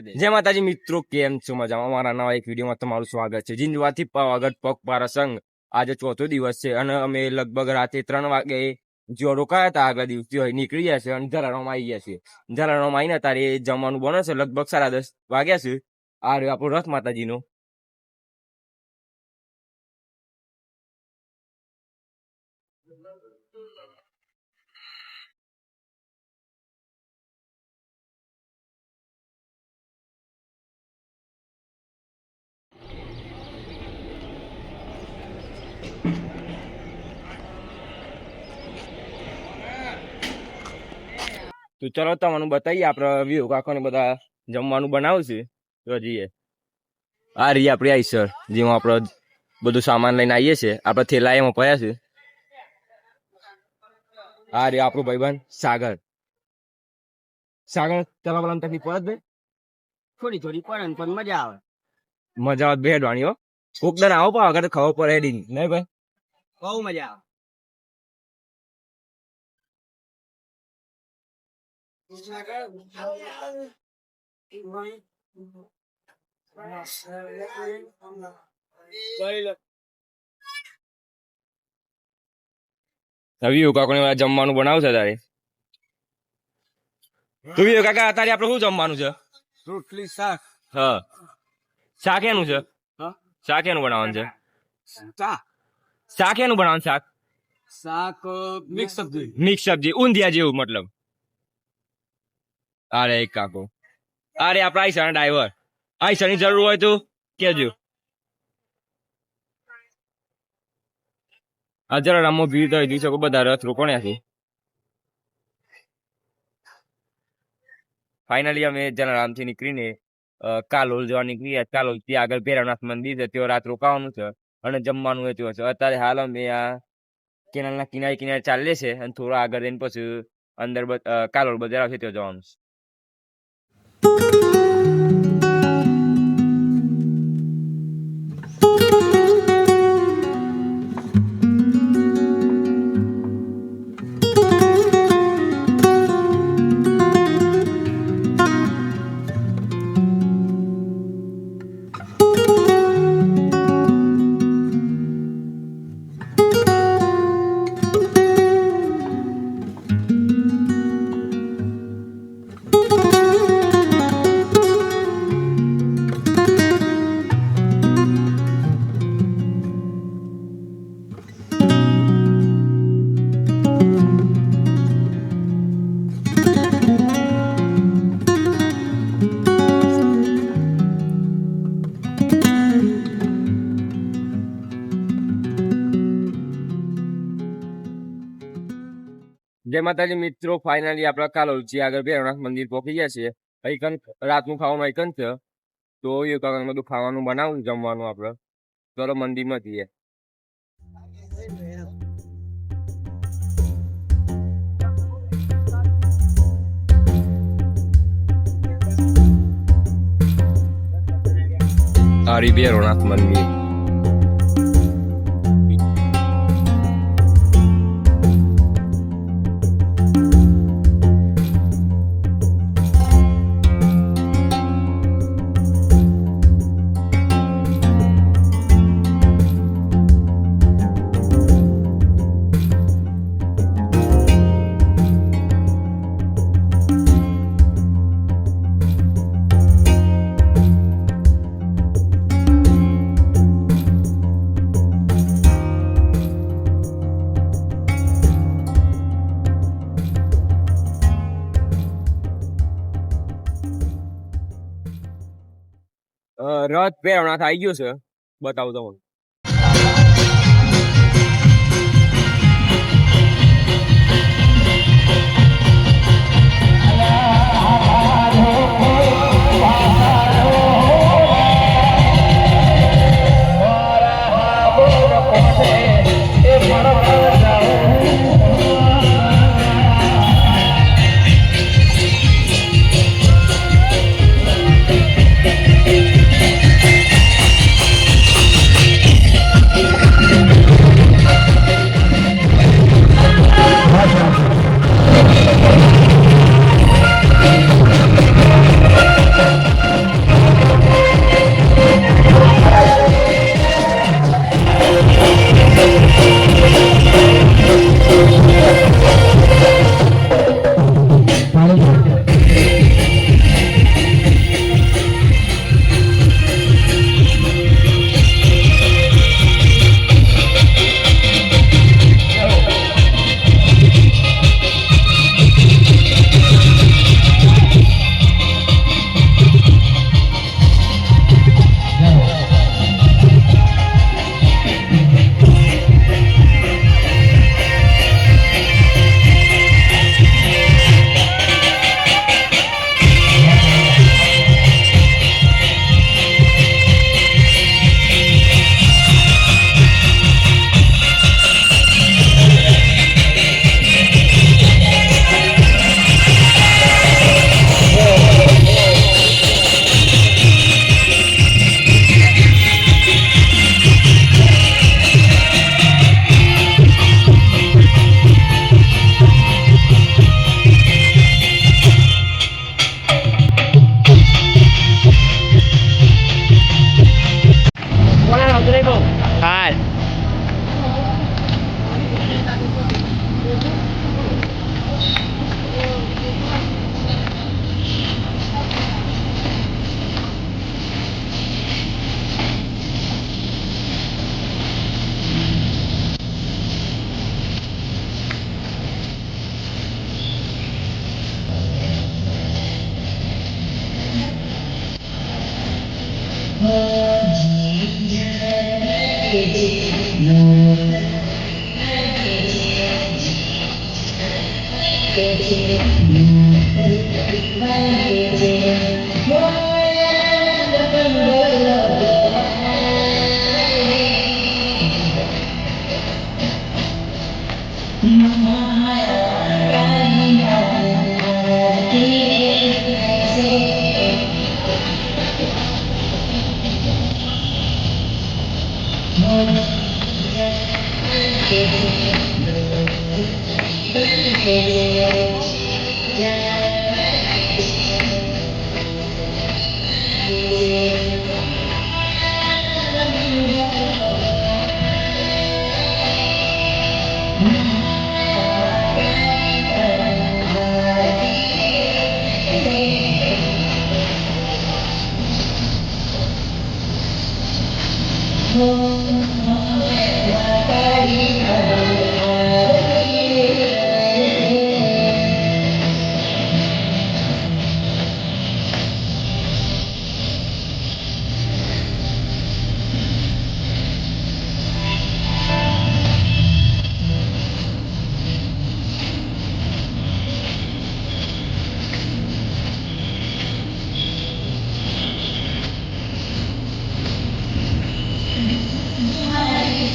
જય માતાજી મિત્રો, કેમ છો? મજામાં? અમારા નવા એક વિડીયોમાં તમારું સ્વાગત છે. જીંદવાથી પાવાગઢ પગપાળા સંઘ આજે ચોથો દિવસ છે અને અમે લગભગ રાતે 3 વાગે જો રોકાયા હતા આગલા દિવસથી નીકળી ગયા છે અને જલારામ આવી ગયા છે. જલારામ આવીને તારે જમવાનું બને છે. લગભગ 10:30 વાગ્યા છે. આ રહ્યો આપણો રથ માતાજીનો. તો ચલો તમને બતાવીએ આપણે વ્યૂ કાકોને બધા જમવાનું બનાવશે તો જઈએ. આ રહી આપણી આઈસર જેમાં આપણે બધું સામાન લઈને આવીએ છીએ. આપણે થેલા એમાં પડ્યા છે. આ રહ્યો આપણો ભાઈબંધ સાગર. સાગર ચલો પેલા તકલીફ પડે જ થોડી થોડી પડે પણ મજા આવે. મજા આવે બેડવાની હો. કોક દર આવો પણ આગળ ખબર પડે નહીં ભાઈ. બહુ મજા આવે. રવિ કાકોને જમવાનું બનાવશે તારે. રવિ કાકા અત્યારે આપણે શું જમવાનું છે? રોટલી શાક. હા, શાક એનું છે. શાક એનું બનાવવાનું છે. શાક એનું બનાવવાનું શાક શાક મિક્સ સબ્જી. મિક્સ સબ્જી ઊંધિયા જેવું મતલબ. અરે એક કાકો, અરે આપડા આઈસર ડ્રાઈવર, આઈસર ની જરૂર હોય તો કેજો. આ જરા રામો ભીડ થઈ જોઈ શકો બધા રથ રોકોણ્યા છે. ફાઇનલી અમે જલારામ થી નીકળીને કાલોલ જવા નીકળી. કાલોલ થી આગળ ભૈરવનાથ મંદિર છે, ત્યાં રાત રોકાવાનું છે અને જમવાનું હોય ત્યાં છે. અત્યારે હાલ અમે આ કેનાલના કિનારે કિનારે ચાલીએ છે અને થોડા આગળ જઈને પછી અંદર કાલોલ બજાર આવશે ત્યાં જવાનું છે. જય માતાજી મિત્રો, ફાઇનલી આપણા કાલોલથી આગળ ભૈરવનાથ મંદિર પહોંચી ગયા છીએ. અહીં રાતનું ખાવાનું અહીં છે તો એ બધું ખાવાનું બનાવું જમવાનું આપણે. ચલો મંદિરમાં જઈએ. આરી ભૈરવનાથ મંદિર. રથ ભૈરવનાથ આવી ગયો છે, બતાવું તમને.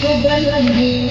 Sobrang lagi